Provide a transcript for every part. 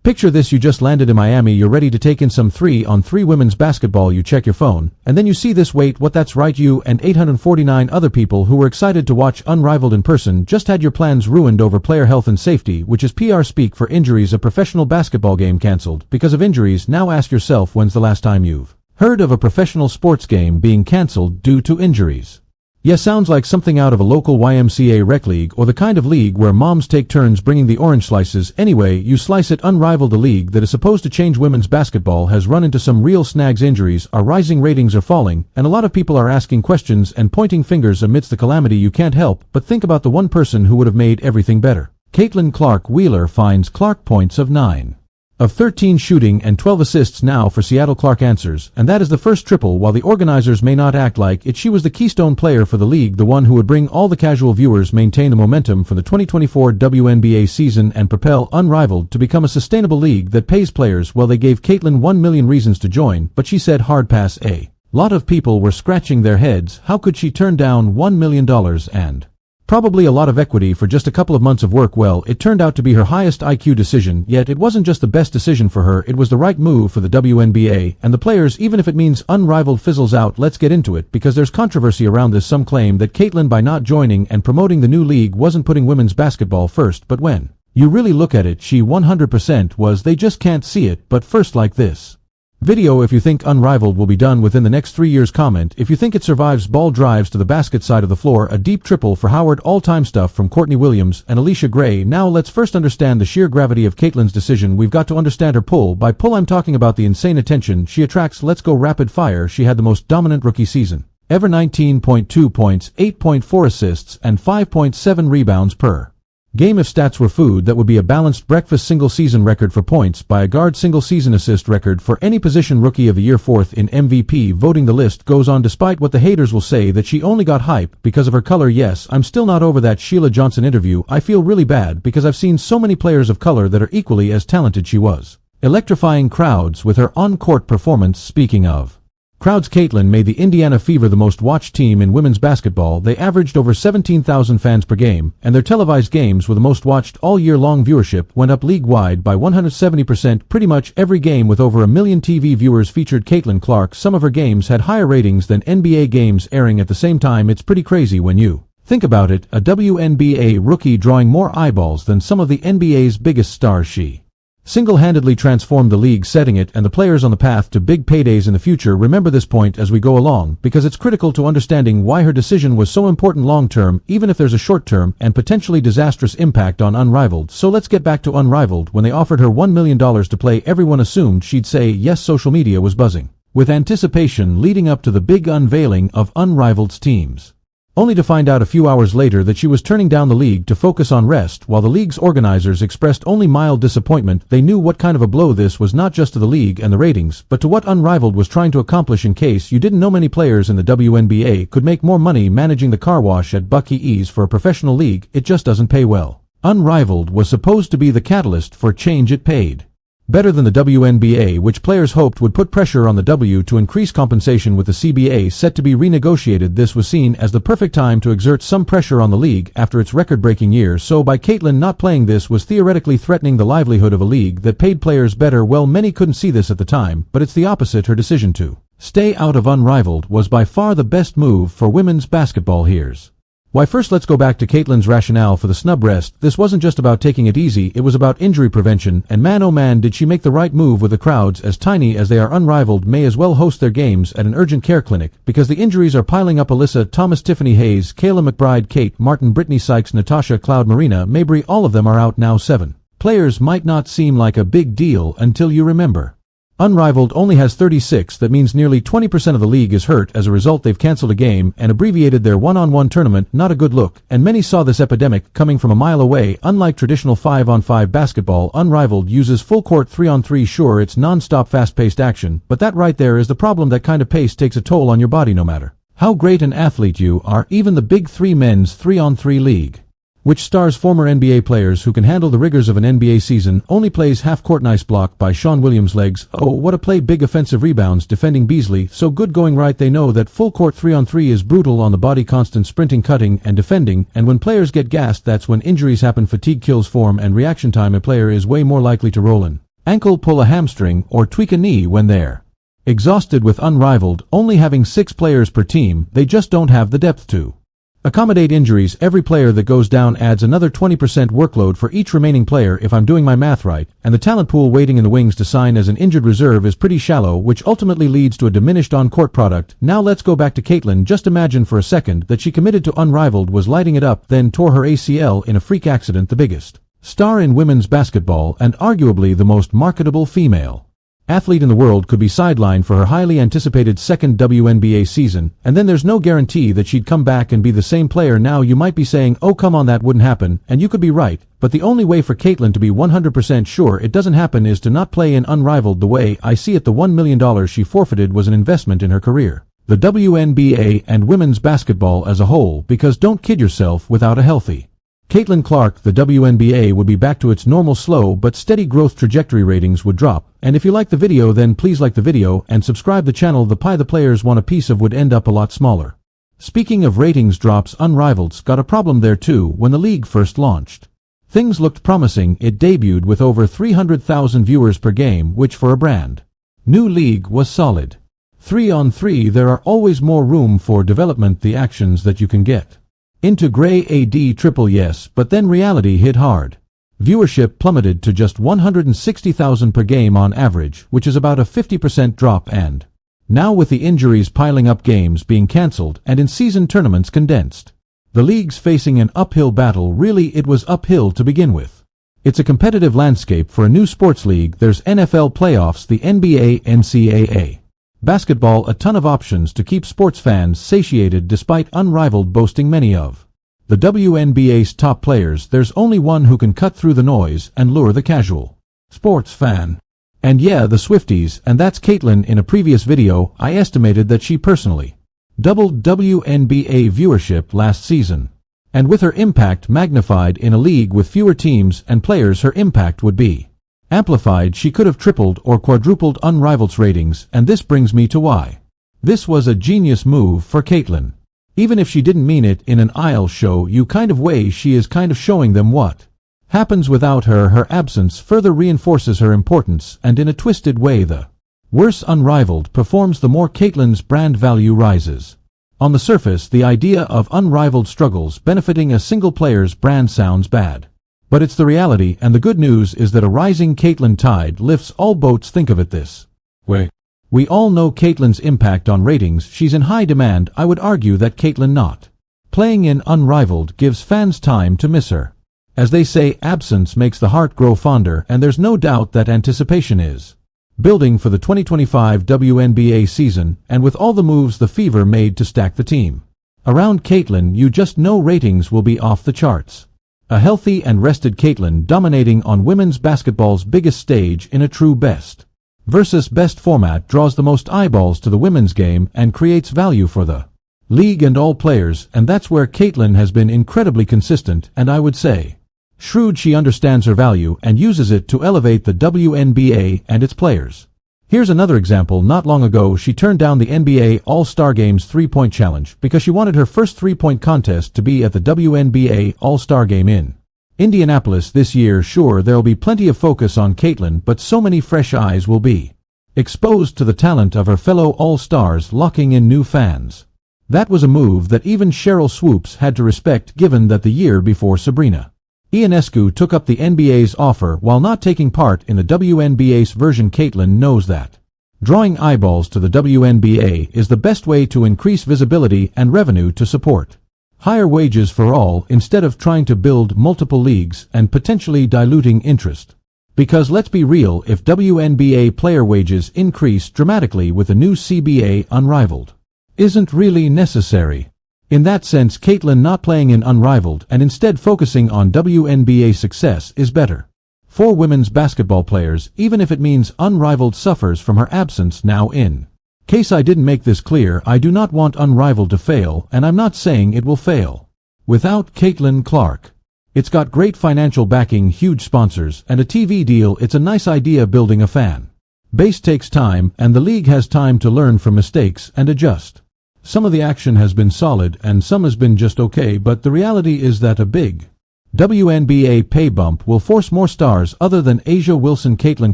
Picture this: you just landed in Miami, you're ready to take in some 3-on-3 women's basketball, you check your phone, and then you see this. Wait, what? That's right, you and 849 other people who were excited to watch Unrivaled in person just had your plans ruined over player health and safety, which is PR speak for injuries. A professional basketball game cancelled because of injuries. Now ask yourself, when's the last time you've heard of a professional sports game being cancelled due to injuries? Yeah, sounds like something out of a local YMCA rec league, or the kind of league where moms take turns bringing the orange slices. Anyway, you slice it. Unrivaled, a league that is supposed to change women's basketball, has run into some real snags. Injuries are rising, ratings are falling, and a lot of people are asking questions and pointing fingers amidst the calamity. You can't help but think about the one person who would have made everything better. Caitlin Clark Wheeler finds Clark points of 9 of 13 shooting and 12 assists now for Seattle. Clark answers, and that is the first triple. While the organizers may not act like it, she was the keystone player for the league, the one who would bring all the casual viewers, maintain the momentum for the 2024 WNBA season, and propel Unrivaled to become a sustainable league that pays players. Well, they gave Caitlin 1 million reasons to join, but she said hard pass. A lot of people were scratching their heads. How could she turn down $1 million and probably a lot of equity for just a couple of months of work? Well, it turned out to be her highest IQ decision, yet it wasn't just the best decision for her, it was the right move for the WNBA and the players, even if it means Unrivaled fizzles out. Let's get into it, because there's controversy around this. Some claim that Caitlin, by not joining and promoting the new league, wasn't putting women's basketball first, but when you really look at it, she 100% was. They just can't see it. But first, like this video if you think Unrivaled will be done within the next 3 years. Comment if you think it survives. Ball drives to the basket side of the floor, a deep triple for Howard. All-time stuff from Courtney Williams and Alicia Gray. Now let's first understand the sheer gravity of Caitlin's decision. We've got to understand her pull. By pull, I'm talking about the insane attention she attracts. Let's go rapid fire. She had the most dominant rookie season ever: 19.2 points, 8.4 assists, and 5.7 rebounds per game. If stats were food, that would be a balanced breakfast. Single season record for points by a guard, single season assist record for any position. Rookie of the year, 4th in MVP voting. The list goes on. Despite what the haters will say, that she only got hype because of her color. Yes, I'm still not over that Sheila Johnson interview. I feel really bad because I've seen so many players of color that are equally as talented. She was electrifying crowds with her on-court performance. Speaking of crowds, Caitlin made the Indiana Fever the most watched team in women's basketball. They averaged over 17,000 fans per game, and their televised games were the most watched all year long. Viewership went up league-wide by 170%. Pretty much every game with over 1 million TV viewers featured Caitlin Clark. Some of her games had higher ratings than NBA games airing at the same time. It's pretty crazy when you think about it. A WNBA rookie drawing more eyeballs than some of the NBA's biggest stars. She single-handedly transformed the league, setting it and the players on the path to big paydays in the future. Remember this point as we go along, because it's critical to understanding why her decision was so important long-term, even if there's a short-term and potentially disastrous impact on Unrivaled. So let's get back to Unrivaled. When they offered her $1 million to play, everyone assumed she'd say yes. Social media was buzzing with anticipation leading up to the big unveiling of Unrivaled's teams, only to find out a few hours later that she was turning down the league to focus on rest. While the league's organizers expressed only mild disappointment, they knew what kind of a blow this was, not just to the league and the ratings, but to what Unrivaled was trying to accomplish. In case you didn't know, many players in the WNBA could make more money managing the car wash at Bucky E's. For a professional league, it just doesn't pay well. Unrivaled was supposed to be the catalyst for change. It paid better than the WNBA, which players hoped would put pressure on the W to increase compensation. With the CBA set to be renegotiated, this was seen as the perfect time to exert some pressure on the league after its record-breaking year. So by Caitlin not playing, this was theoretically threatening the livelihood of a league that paid players better. Well, many couldn't see this at the time, but it's the opposite. Her decision to stay out of Unrivaled was by far the best move for women's basketball. Here's why. First, let's go back to Caitlin's rationale for the snub rest. This wasn't just about taking it easy, it was about injury prevention, and man oh man did she make the right move. With the crowds as tiny as they are, Unrivaled may as well host their games at an urgent care clinic, because the injuries are piling up. Alyssa Thomas, Tiffany Hayes, Kayla McBride, Kate Martin, Brittany Sykes, Natasha Cloud, Marina Mabry, all of them are out now. 7 players might not seem like a big deal until you remember Unrivaled only has 36, that means nearly 20% of the league is hurt. As a result, they've cancelled a game and abbreviated their one-on-one tournament. Not a good look, and many saw this epidemic coming from a mile away. Unlike traditional 5-on-5 basketball, Unrivaled uses full-court 3-on-3. Sure, it's non-stop fast-paced action, but that right there is the problem. That kind of pace takes a toll on your body no matter how great an athlete you are. Even the Big Three men's 3-on-3 league, which stars former NBA players who can handle the rigors of an NBA season, only plays half-court. Nice block by Sean Williams' legs. Oh, what a play. Big offensive rebounds defending Beasley. So good going right. They know that full-court 3-on-3 is brutal on the body, constant sprinting, cutting, and defending, and when players get gassed, that's when injuries happen. Fatigue kills form and reaction time. A player is way more likely to roll in ankle pull a hamstring, or tweak a knee when they're exhausted. With Unrivaled only having 6 players per team, they just don't have the depth to accommodate injuries. Every player that goes down adds another 20% workload for each remaining player if I'm doing my math right, and the talent pool waiting in the wings to sign as an injured reserve is pretty shallow, which ultimately leads to a diminished on-court product. Now let's go back to Caitlyn. Just imagine for a second that she committed to Unrivaled, was lighting it up, then tore her ACL in a freak accident. The biggest star in women's basketball and arguably the most marketable female athlete in the world could be sidelined for her highly anticipated second WNBA season, and then there's no guarantee that she'd come back and be the same player. Now you might be saying, oh come on, that wouldn't happen, and you could be right, but the only way for Caitlyn to be 100% sure it doesn't happen is to not play in Unrivaled. The way I see it, the $1 million she forfeited was an investment in her career, the WNBA and women's basketball as a whole, because don't kid yourself, without a healthy Caitlin Clark, the WNBA would be back to its normal slow but steady growth trajectory. Ratings would drop, and if you like the video, then please like the video and subscribe the channel. The pie the players want a piece of would end up a lot smaller. Speaking of ratings drops, Unrivaled's got a problem there too. When the league first launched, things looked promising. It debuted with over 300,000 viewers per game, which for a brand new league was solid. 3-on-3, there are always more room for development. The actions that you can get into gray AD triple, yes, but then reality hit hard. Viewership plummeted to just 160,000 per game on average, which is about a 50% drop, and now with the injuries piling up, games being cancelled, and in-season tournaments condensed, the league's facing an uphill battle. Really, it was uphill to begin with. It's a competitive landscape for a new sports league. There's NFL playoffs, the NBA, NCAA basketball, a ton of options to keep sports fans satiated. Despite Unrivaled boasting many of the WNBA's top players, there's only one who can cut through the noise and lure the casual sports fan. And yeah, the Swifties, and that's Caitlyn. In a previous video, I estimated that she personally doubled WNBA viewership last season. And with her impact magnified in a league with fewer teams and players, her impact would be amplified. She could have tripled or quadrupled Unrivaled's ratings, and this brings me to why this was a genius move for Caitlyn. Even if she didn't mean it in an I'll show you kind of way, she is kind of showing them what happens without her. Her absence further reinforces her importance, and in a twisted way, the worse Unrivaled performs, the more Caitlyn's brand value rises. On the surface, the idea of Unrivaled struggles benefiting a single player's brand sounds bad. But it's the reality, and the good news is that a rising Caitlyn tide lifts all boats. Think of it this way. We all know Caitlyn's impact on ratings. She's in high demand. I would argue that Caitlyn not playing in Unrivaled gives fans time to miss her. As they say, absence makes the heart grow fonder, and there's no doubt that anticipation is building for the 2025 WNBA season, and with all the moves the Fever made to stack the team around Caitlyn, you just know ratings will be off the charts. A healthy and rested Caitlyn dominating on women's basketball's biggest stage in a true best versus best format draws the most eyeballs to the women's game and creates value for the league and all players, and that's where Caitlyn has been incredibly consistent, and I would say shrewd. She understands her value and uses it to elevate the WNBA and its players. Here's another example. Not long ago, she turned down the NBA All-Star Game's three-point challenge because she wanted her first three-point contest to be at the WNBA All-Star Game in Indianapolis this year. Sure, there'll be plenty of focus on Caitlyn, but so many fresh eyes will be exposed to the talent of her fellow All-Stars, locking in new fans. That was a move that even Cheryl Swoops had to respect, given that the year before Sabrina Ionescu took up the NBA's offer while not taking part in the WNBA's version. Caitlyn knows that drawing eyeballs to the WNBA is the best way to increase visibility and revenue to support higher wages for all, instead of trying to build multiple leagues and potentially diluting interest. Because let's be real, if WNBA player wages increase dramatically with a new CBA, Unrivaled isn't really necessary. In that sense, Caitlyn not playing in Unrivaled and instead focusing on WNBA success is better for women's basketball players, even if it means Unrivaled suffers from her absence. Now, in case I didn't make this clear, I do not want Unrivaled to fail, and I'm not saying it will fail without Caitlyn Clark. It's got great financial backing, huge sponsors, and a TV deal. It's a nice idea. Building a fan base takes time, and the league has time to learn from mistakes and adjust. Some of the action has been solid and some has been just okay, but the reality is that a big WNBA pay bump will force more stars other than Asia Wilson, Caitlin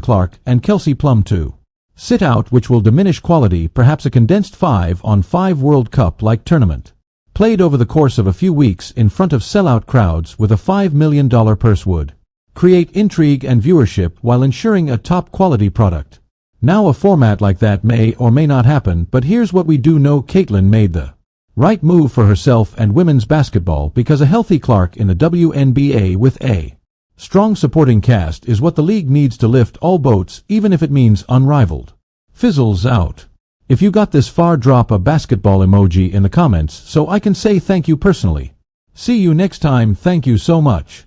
Clark, and Kelsey Plum to sit out, which will diminish quality, perhaps a condensed 5-on-5 World Cup-like tournament, played over the course of a few weeks in front of sellout crowds with a $5 million purse would create intrigue and viewership while ensuring a top-quality product. Now a format like that may or may not happen, but here's what we do know: Caitlin made the right move for herself and women's basketball, because a healthy Clark in the WNBA with a strong supporting cast is what the league needs to lift all boats, even if it means unrivaled fizzles out. If you got this far, drop a basketball emoji in the comments so I can say thank you personally. See you next time. Thank you so much.